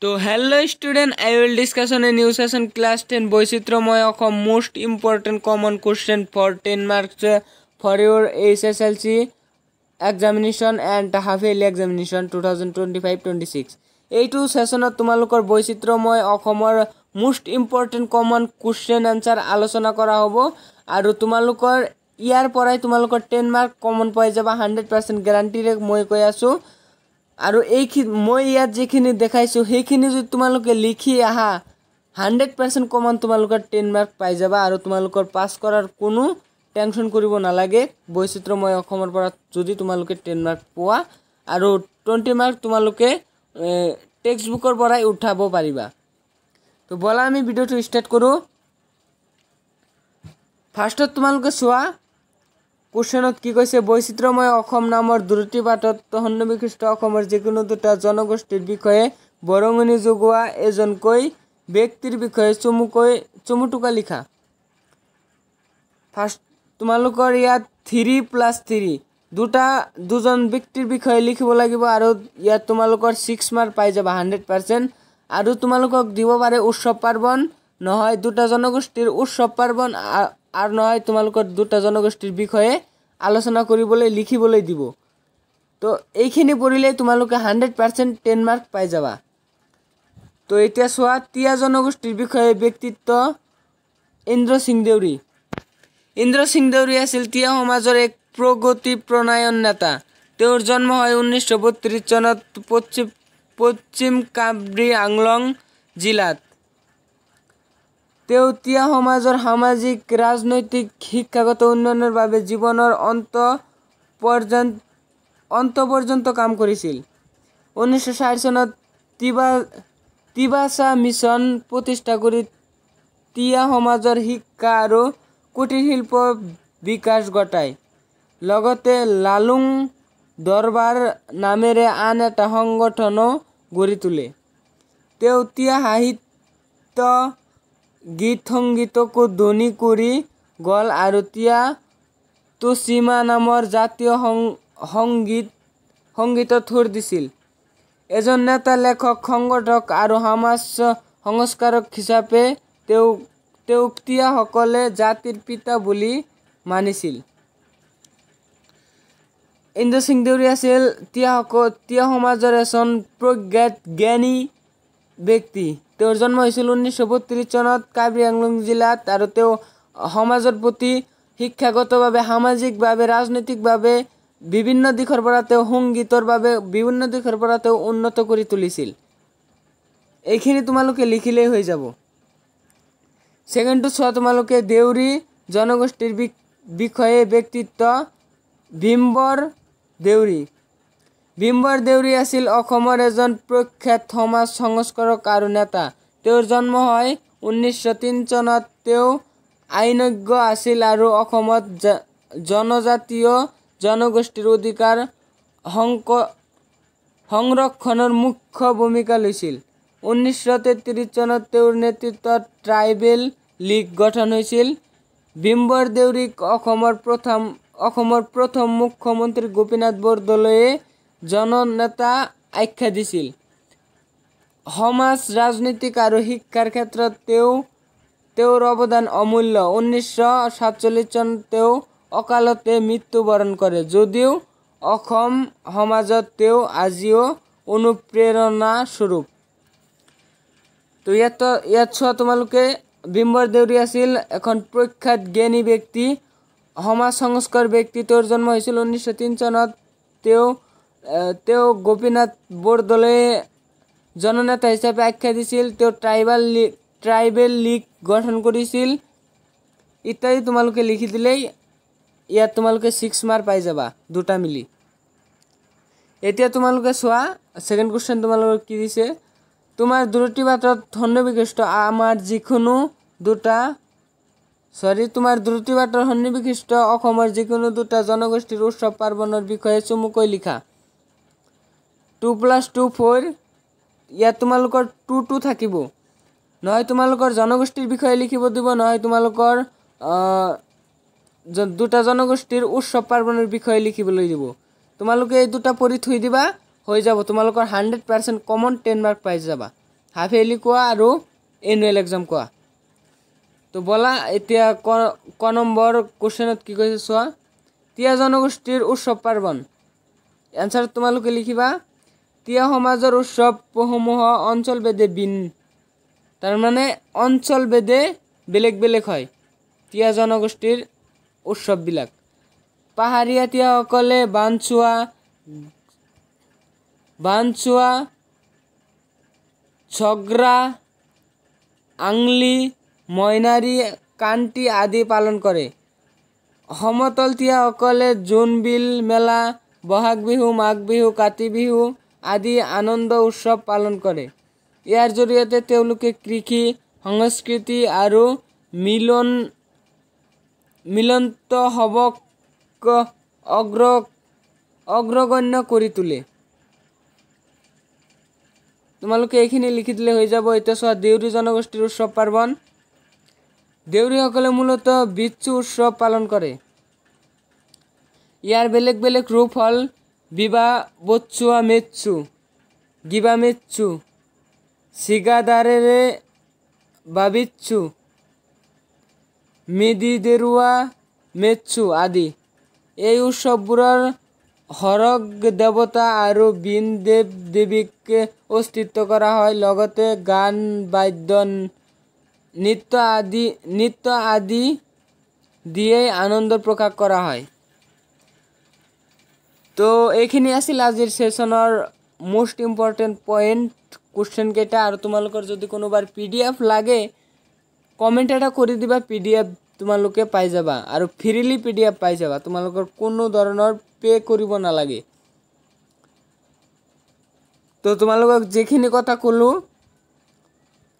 তো hello student, I will discuss on a new session class 10 বৈচিত্র্যময় Assam most important common question for 10 marks for your SSLC examination and half yearly examination 2025-26 এইটো সেশনত তোমালোকৰ বৈচিত্ৰ্যময় অসমৰ most important common question answer আলোচনা কৰা হ'ব আৰু তোমালোকৰ ইয়াৰ পৰাই তোমালোকৰ 10 মাৰ্ক কমন পাই যাবা 100% গ্যাৰান্টি ৰে মই কৈ আছো আৰু মই ইয়াত যেখিনি দেখাইছো হেখিনি যদি তোমালোকে লিখি আহা 100% কমন তোমালোকৰ 10 মাৰ্ক পাই যাবা আৰু তোমালোকৰ পাস কৰাৰ কোনো টেনশন কৰিব নালাগে বৈচিত্ৰ্যময় অসমৰ পৰা যদি তোমালোকে 10 মাৰ্ক পোৱা আৰু 20 মাৰ্ক তোমালোকে টেক্সট বুকৰ পৰাই উঠাব পাৰিবা তো বলা আমি ভিডিওটো স্টাৰ্ট কৰো ফাৰ্স্টত তোমালোকে চোৱা কোশ্চেনত কি কৈছে বৈচিত্ৰ্যময় অসম নামৰ দুটি পাঠত সন্নিবিষ্ট অসমৰ যিকোনো দুটা জনগোষ্ঠীৰ বিষয়ে বৰঙনি যোগোৱা এজনকৈ ব্যক্তিৰ বিষয়ে চমুটুকা লিখা ফাৰ্স্ট তোমালোকৰ ইয়াত 3+3 দুজন ব্যক্তিৰ বিষয়ে লিখিব লাগিব আৰু ইয়াত তোমালোকৰ 6 মাৰ্ক পাই যাবা 100% আৰু তোমালোকক দিব পাৰে উৎসৱ পাৰ্বণ নহয় দুটা জনগোষ্ঠীৰ উৎসৱ পাৰ্বণ আৰ নহয় তোমালোকৰ দুটা জনগোষ্ঠীৰ বিষয়ে আলোচনা কৰিবলৈ লিখিবলৈ দিব তো এইখিনি পঢ়িলে তোমালোকে 100% 10 মাৰ্ক পাই যাবা তো এতিয়া সোৱা তিয়া জনগোষ্ঠীৰ বিষয়ে ব্যক্তিত্ব ইন্দ্ৰ সিং দেউৰী আছিল তিয়া সমাজৰ এক প্ৰগতি প্ৰণায়ন নেতা তেওঁৰ জন্ম হয় 1932 চনত পশ্চিম কামৰী আংলং জিলাত তেওঁ তিয়া সমাজৰ সামাজিক ৰাজনৈতিক শিক্ষাগত উন্নয়নৰ বাবে জীৱনৰ অন্ত পৰ্যন্ত কাম কৰিছিল 1960 চনত তিবাসা মিছন প্ৰতিষ্ঠা কৰি তিয়া সমাজৰ শিক্ষা আৰু কুটিৰ শিল্প বিকাশ ঘটায় লগতে লালুং দৰবাৰ নামেৰে আন এটা সংগঠনো গঢ়ি তোলে তেওঁ তিয়া সাহিত্য গীত সংগীতকো ধনী কৰি গল আৰু তিয়া তোসীমা নামৰ জাতীয় সংগীতত সুৰ দিছিল এজন নেতা লেখক সংগঠক আৰু সমাজ সংস্কাৰক হিচাপে তেওঁ তিয়া সকলে জাতিৰ পিতা বুলি মানিছিল ইন্দ্ৰ সিং দেউৰী আছিল তিয়া সমাজৰ এজন প্ৰজ্ঞাত জ্ঞানী ব্যক্তি তেওঁৰ জন্ম হৈছিল 1932 চনত কামৰী আংলং জিলাত আৰু তেওঁ সমাজৰ প্ৰতি শিক্ষাগতভাৱে সামাজিকভাৱে ৰাজনৈতিকভাৱে বিভিন্ন দিশৰ পৰা তেওঁ সংগীতৰ বাবে বিভিন্ন দিশৰ পৰা তেওঁ উন্নত কৰি তুলিছিল এইখিনি তোমালোকে লিখিলেই হৈ যাব সেকেন্ডটো চোৱা তোমালোকে দেউৰী জনগোষ্ঠীৰ বিষয়ে ব্যক্তিত্ব ভীমবৰ দেউৰী আছিল অসমৰ এজন প্ৰখ্যাত সমাজ সংস্কাৰক আৰু নেতা তেওঁৰ জন্ম হয় 1903 চনত তেওঁ আইনজ্ঞ আছিল আৰু অসমত জনজাতীয় জনগোষ্ঠীৰ অধিকাৰ সংৰক্ষণৰ মুখ্য ভূমিকা লৈছিল 1933 চনত তেওঁৰ নেতৃত্বত ট্ৰাইবেল লীগ গঠন হৈছিল ভীমবৰ দেউৰীক অসমৰ প্ৰথম মুখ্যমন্ত্ৰী গোপীনাথ বৰদলৈয়ে জননেতা আখ্যা দিছিল সমাজ ৰাজনীতিক আৰু শিক্ষাৰ ক্ষেত্ৰত তেওঁৰ অৱদান অমূল্য 1947 চনত তেওঁ অকালতে মৃত্যুবৰণ কৰে যদিও অসম সমাজত তেওঁ আজিও অনুপ্ৰেৰণা স্বৰূপ তো ইয়াত চোৱা তোমালোকে ভীমবৰ দেউৰী আছিল এখন প্ৰখ্যাত জ্ঞানী ব্যক্তি সমাজ সংস্কাৰ ব্যক্তি তেওঁৰ জন্ম হৈছিল 1903 চনত তেওঁ গোপীনাথ বৰদলৈয়ে জননেতা হিচাপে আখ্যা দিছিল তেওঁ ট্ৰাইবেল লীগ গঠন কৰিছিল ইত্যাদি তোমালোকে লিখি দিলেই ইয়াত তোমালোকে 6 মাৰ্ক পাই যাবা দুটা মিলি এতিয়া তোমালোকে চোৱা সেকেন্ড কোশ্চেন তোমালোকৰ কি দিছে তোমাৰ দুটি পাঠত সন্নিবিষ্ট আমাৰ যিকোনো দুটা তোমাৰ দুটি পাঠৰ সন্নিবিষ্ট অসমৰ যিকোনো দুটা জনগোষ্ঠীৰ উৎসৱ পাৰ্বণৰ বিষয়ে চমুকৈ লিখা 2+2 4 ইয়াত তোমালোকৰ 2 থাকিব নহয় তোমালোকৰ জনগোষ্ঠীৰ বিষয়ে লিখিব দিব নহয় তোমালোকৰ দুটা জনগোষ্ঠীৰ উৎসৱ পাৰ্বণৰ বিষয়ে লিখিবলৈ দিব তোমালোকে এই দুটা পঢ়ি থৈ দিবা হৈ যাব তোমালোকৰ 100% কমন 10 মাৰ্ক পাই যাবা হাফ ইয়াৰলি কোৱা আৰু এনুৱেল এক্সাম কোৱা। তো বলা এতিয়া ক নম্বৰ কুৱেশ্যনত কি কৈছে চোৱা, তিৱা জনগোষ্ঠীৰ উৎসৱ পাৰ্বণ। এনচাৰ তোমালোকে লিখিবা, তিৱা সমাজৰ উৎসৱসমূহ অঞ্চলভেদে তাৰমানে অঞ্চলভেদে বেলেগ বেলেগ হয় তিৱা জনগোষ্ঠীৰ উৎসৱবিলাক। পাহাৰীয়া তিৱাসকলে বানচোৱা, ছগ্ৰা, আংলি, মইনাৰী, কান্তি আদি পালন কৰে। সমতল তিৱাসকলে জোনবিল মেলা, বহাগ বিহু, মাঘ বিহু, কাতি বিহু আদি আনন্দ উৎসৱ পালন কৰে। ইয়াৰ জৰিয়তে তেওঁলোকে কৃষি, সংস্কৃতি আৰু মিলন্তসৱক অগ্ৰগণ্য কৰি তোলে। তোমালোকে এইখিনি লিখি দিলে হৈ যাব। এতিয়া চোৱা দেউৰী জনগোষ্ঠীৰ উৎসৱ পাৰ্বণ। দেউৰীসকলে মূলতঃ বিচু উৎসৱ পালন কৰে। ইয়াৰ বেলেগ বেলেগ ৰূপ হ'ল বিবা বৎসুৱা মেচ্ছু, গিবা মেচ্ছু, চিগাদাৰেৰে বাবিচ্ছু, মিদিদেৰুৱা মেচ্ছু আদি। এই উৎসৱবোৰৰ হৰক দেৱতা আৰু বীণ দেৱ দেৱীক অস্তিত্ব কৰা হয়। লগতে গান, বাদ্য, নৃত্য আদি দিয়েই আনন্দ প্ৰকাশ কৰা হয়। তো এইখিনি আছিল আজিৰ সেশনৰ মোষ্ট ইম্পৰ্টেণ্ট পইণ্ট কুৱেশ্যন কেইটা। আৰু তোমালোকৰ যদি কোনোবাৰ PDF লাগে কমেণ্ট এটা কৰি দিবা, PDF তোমালোকে পাই যাবা আৰু ফ্ৰীলি PDF পাই যাবা, তোমালোকৰ কোনো ধৰণৰ পে কৰিব নালাগে। তো তোমালোকক যেখিনি কথা ক'লো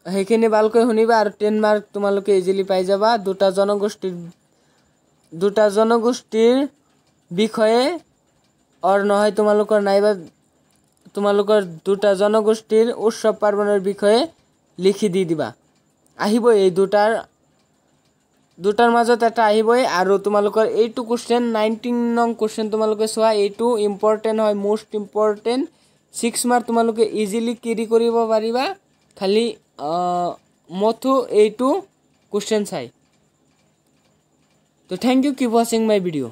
সেইখিনি ভালকৈ শুনিবা আৰু 10 মাৰ্ক তোমালোকে ইজিলি পাই যাবা। দুটা জনগোষ্ঠীৰ বিষয়ে নহয় তোমালোকৰ নাইবা তোমালোকৰ দুটা জনগোষ্ঠীৰ উৎসৱ পাৰ্বণৰ বিষয়ে লিখি দি দিবা। আহিবই এই দুটাৰ মাজত এটা আহিবই। আৰু তোমালোকৰ এইটো কুৱেশ্যন 19 নং কুৱেশ্যন তোমালোকে চোৱা, এইটো ইম্পৰ্টেণ্ট হয়, মোষ্ট ইম্পৰ্টেণ্ট। 6 মাৰ্ক তোমালোকে ইজিলি কেৰি কৰিব পাৰিবা খালি মথো এইটো কুৱেশ্যন চাই। So thank you, keep watching my video.